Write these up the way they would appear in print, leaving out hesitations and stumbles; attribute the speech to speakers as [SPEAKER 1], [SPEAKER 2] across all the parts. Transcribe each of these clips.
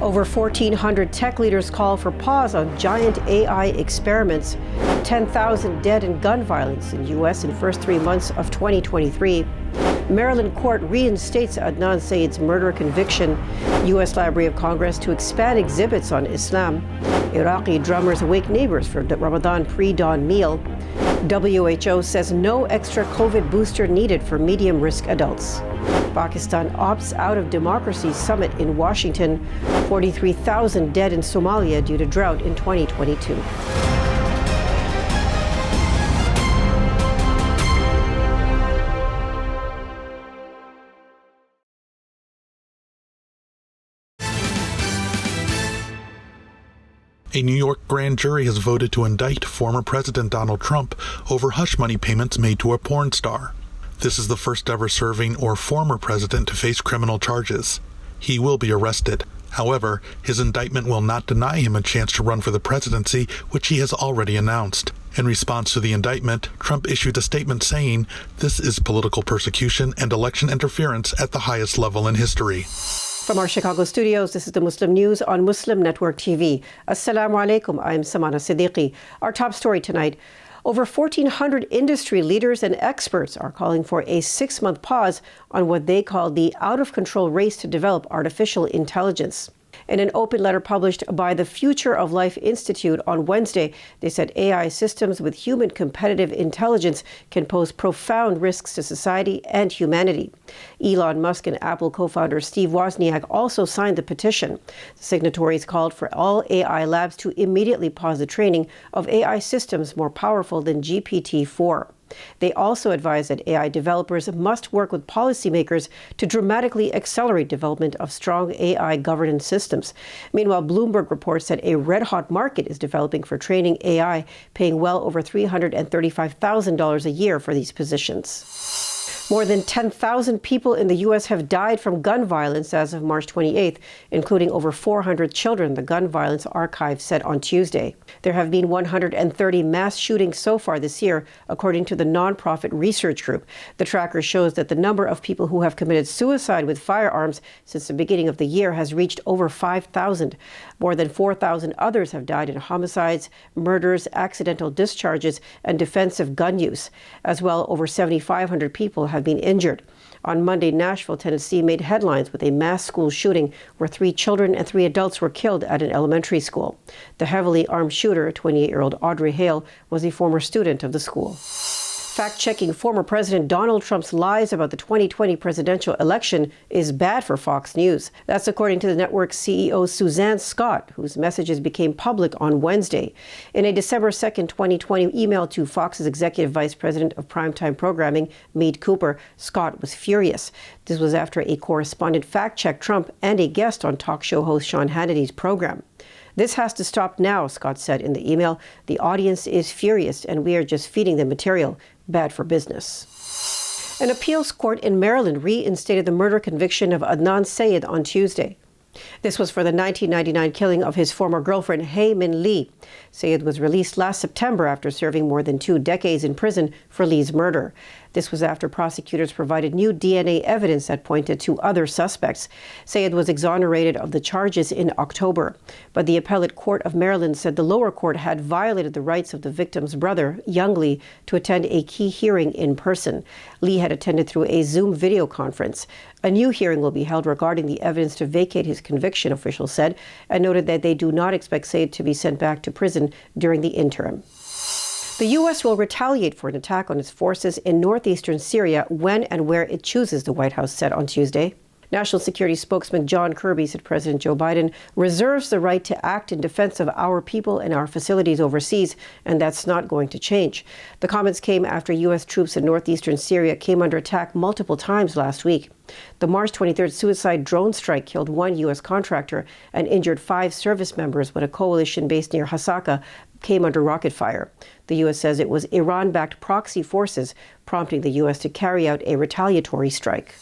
[SPEAKER 1] Over 1,400 tech leaders call for pause on giant AI experiments. 10,000 dead in gun violence in U.S. in first 3 months of 2023. Maryland court reinstates Adnan Syed's murder conviction. U.S. Library of Congress to expand exhibits on Islam. Iraqi drummers awake neighbors for the Ramadan pre-dawn meal. WHO says no extra COVID booster needed for medium-risk adults. Pakistan opts out of Democracy Summit in Washington. 43,000 dead in Somalia due to drought in 2022.
[SPEAKER 2] A New York grand jury has voted to indict former President Donald Trump over hush money payments made to a porn star. This is the first ever serving or former president to face criminal charges. He will be arrested. However, his indictment will not deny him a chance to run for the presidency, which he has already announced. In response to the indictment, Trump issued a statement saying, "This is political persecution and election interference at the highest level in history."
[SPEAKER 1] From our Chicago studios, this is the Muslim News on Muslim Network TV. Assalamu alaikum, I'm Samana Siddiqui. Our top story tonight, over 1,400 industry leaders and experts are calling for a 6-month pause on what they call the out-of-control race to develop artificial intelligence. In an open letter published by the Future of Life Institute on Wednesday, they said AI systems with human competitive intelligence can pose profound risks to society and humanity. Elon Musk and Apple co-founder Steve Wozniak also signed the petition. The signatories called for all AI labs to immediately pause the training of AI systems more powerful than GPT-4. They also advised that AI developers must work with policymakers to dramatically accelerate development of strong AI governance systems. Meanwhile, Bloomberg reports that a red-hot market is developing for training AI, paying well over $335,000 a year for these positions. More than 10,000 people in the U.S. have died from gun violence as of March 28th, including over 400 children, the Gun Violence Archive said on Tuesday. There have been 130 mass shootings so far this year, according to the nonprofit research group. The tracker shows that the number of people who have committed suicide with firearms since the beginning of the year has reached over 5,000. More than 4,000 others have died in homicides, murders, accidental discharges, and defensive gun use. As well, over 7,500 people have been injured. On Monday, Nashville, Tennessee made headlines with a mass school shooting where 3 children and 3 adults were killed at an elementary school. The heavily armed shooter, 28-year-old Audrey Hale, was a former student of the school. Fact-checking former President Donald Trump's lies about the 2020 presidential election is bad for Fox News. That's according to the network's CEO, Suzanne Scott, whose messages became public on Wednesday. In a December 2nd, 2020 email to Fox's Executive Vice President of Primetime Programming, Meade Cooper, Scott was furious. This was after a correspondent fact-checked Trump and a guest on talk show host Sean Hannity's program. "This has to stop now," Scott said in the email. "The audience is furious and we are just feeding them material. Bad for business." An appeals court in Maryland reinstated the murder conviction of Adnan Syed on Tuesday. This was for the 1999 killing of his former girlfriend, Hae Min Lee. Syed was released last September after serving more than 2 decades in prison for Lee's murder. This was after prosecutors provided new DNA evidence that pointed to other suspects. Syed was exonerated of the charges in October, but the appellate court of Maryland said the lower court had violated the rights of the victim's brother, young Lee, to attend a key hearing in person. Lee had attended through a Zoom video conference. A new hearing will be held regarding the evidence to vacate his conviction, officials said, and noted that they do not expect Syed to be sent back to prison during the interim. The U.S. will retaliate for an attack on its forces in northeastern Syria when and where it chooses, the White House said on Tuesday. National Security spokesman John Kirby said President Joe Biden reserves the right to act in defense of our people and our facilities overseas, and that's not going to change. The comments came after U.S. troops in northeastern Syria came under attack multiple times last week. The March 23rd suicide drone strike killed 1 U.S. contractor and injured 5 service members when a coalition based near Hasaka came under rocket fire. The U.S. says it was Iran-backed proxy forces prompting the U.S. to carry out a retaliatory strike.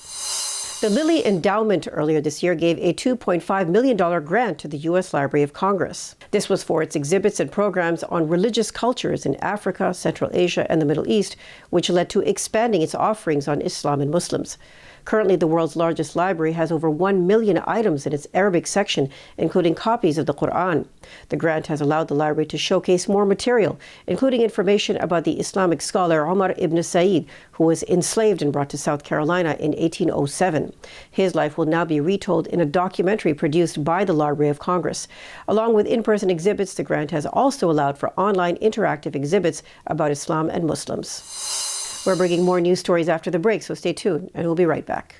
[SPEAKER 1] The Lilly Endowment earlier this year gave a $2.5 million grant to the U.S. Library of Congress. This was for its exhibits and programs on religious cultures in Africa, Central Asia, and the Middle East, which led to expanding its offerings on Islam and Muslims. Currently, the world's largest library has over 1 million items in its Arabic section, including copies of the Quran. The grant has allowed the library to showcase more material, including information about the Islamic scholar Umar ibn Syed, who was enslaved and brought to South Carolina in 1807. His life will now be retold in a documentary produced by the Library of Congress. Along with in-person exhibits, the grant has also allowed for online interactive exhibits about Islam and Muslims. We're bringing more news stories after the break, so stay tuned, and we'll be right back.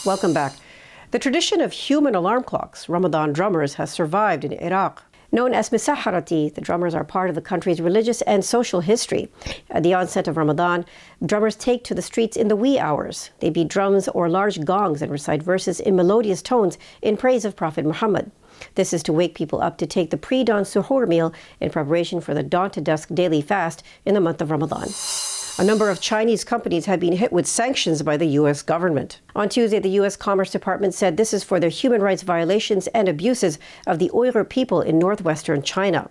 [SPEAKER 1] Welcome back. The tradition of human alarm clocks, Ramadan drummers, has survived in Iraq. Known as Misaharati, the drummers are part of the country's religious and social history. At the onset of Ramadan, drummers take to the streets in the wee hours. They beat drums or large gongs and recite verses in melodious tones in praise of Prophet Muhammad. This is to wake people up to take the pre-dawn suhoor meal in preparation for the dawn-to-dusk daily fast in the month of Ramadan. A number of Chinese companies have been hit with sanctions by the U.S. government. On Tuesday, the U.S. Commerce Department said this is for their human rights violations and abuses of the Uighur people in northwestern China.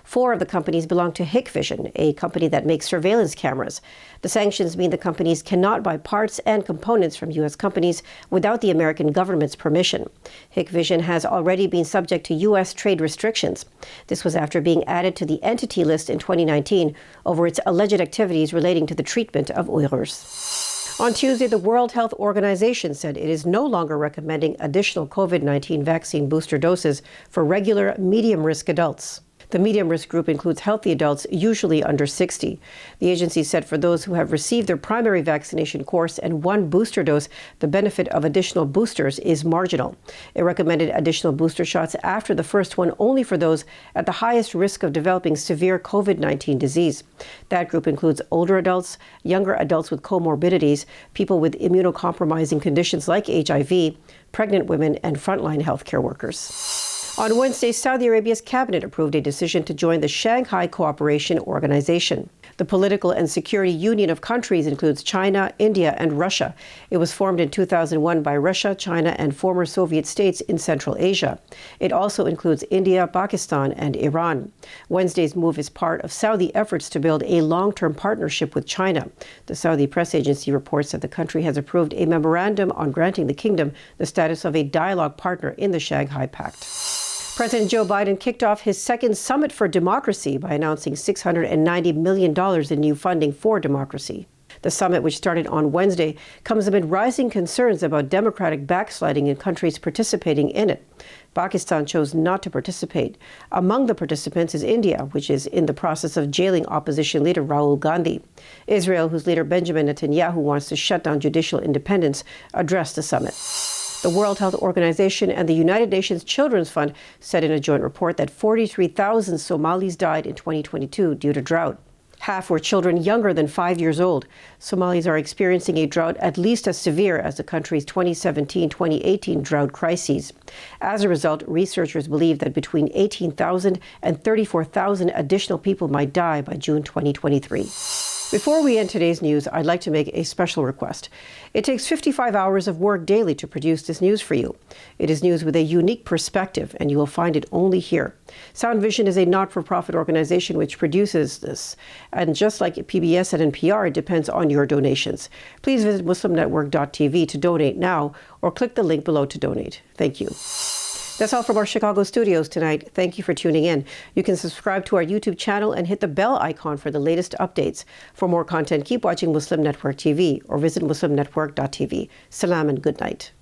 [SPEAKER 1] 4 of the companies belong to Hikvision, a company that makes surveillance cameras. The sanctions mean the companies cannot buy parts and components from U.S. companies without the American government's permission. Hikvision has already been subject to U.S. trade restrictions. This was after being added to the entity list in 2019 over its alleged activities relating to the treatment of Uyghurs. On Tuesday, the World Health Organization said it is no longer recommending additional COVID-19 vaccine booster doses for regular medium-risk adults. The medium-risk group includes healthy adults, usually under 60. The agency said for those who have received their primary vaccination course and 1 booster dose, the benefit of additional boosters is marginal. It recommended additional booster shots after the first one only for those at the highest risk of developing severe COVID-19 disease. That group includes older adults, younger adults with comorbidities, people with immunocompromising conditions like HIV, pregnant women, and frontline healthcare workers. On Wednesday, Saudi Arabia's cabinet approved a decision to join the Shanghai Cooperation Organization. The political and security union of countries includes China, India, and Russia. It was formed in 2001 by Russia, China, and former Soviet states in Central Asia. It also includes India, Pakistan, and Iran. Wednesday's move is part of Saudi efforts to build a long-term partnership with China. The Saudi press agency reports that the country has approved a memorandum on granting the kingdom the status of a dialogue partner in the Shanghai Pact. President Joe Biden kicked off his second Summit for Democracy by announcing $690 million in new funding for democracy. The summit, which started on Wednesday, comes amid rising concerns about democratic backsliding in countries participating in it. Pakistan chose not to participate. Among the participants is India, which is in the process of jailing opposition leader Rahul Gandhi. Israel, whose leader Benjamin Netanyahu wants to shut down judicial independence, addressed the summit. The World Health Organization and the United Nations Children's Fund said in a joint report that 43,000 Somalis died in 2022 due to drought. Half were children younger than 5 years old. Somalis are experiencing a drought at least as severe as the country's 2017-2018 drought crises. As a result, researchers believe that between 18,000 and 34,000 additional people might die by June 2023. Before we end today's news, I'd like to make a special request. It takes 55 hours of work daily to produce this news for you. It is news with a unique perspective, and you will find it only here. Sound Vision is a not-for-profit organization which produces this. And just like PBS and NPR, it depends on your donations. Please visit MuslimNetwork.tv to donate now, or click the link below to donate. Thank you. That's all from our Chicago studios tonight. Thank you for tuning in. You can subscribe to our YouTube channel and hit the bell icon for the latest updates. For more content, keep watching Muslim Network TV or visit MuslimNetwork.tv. Salam and good night.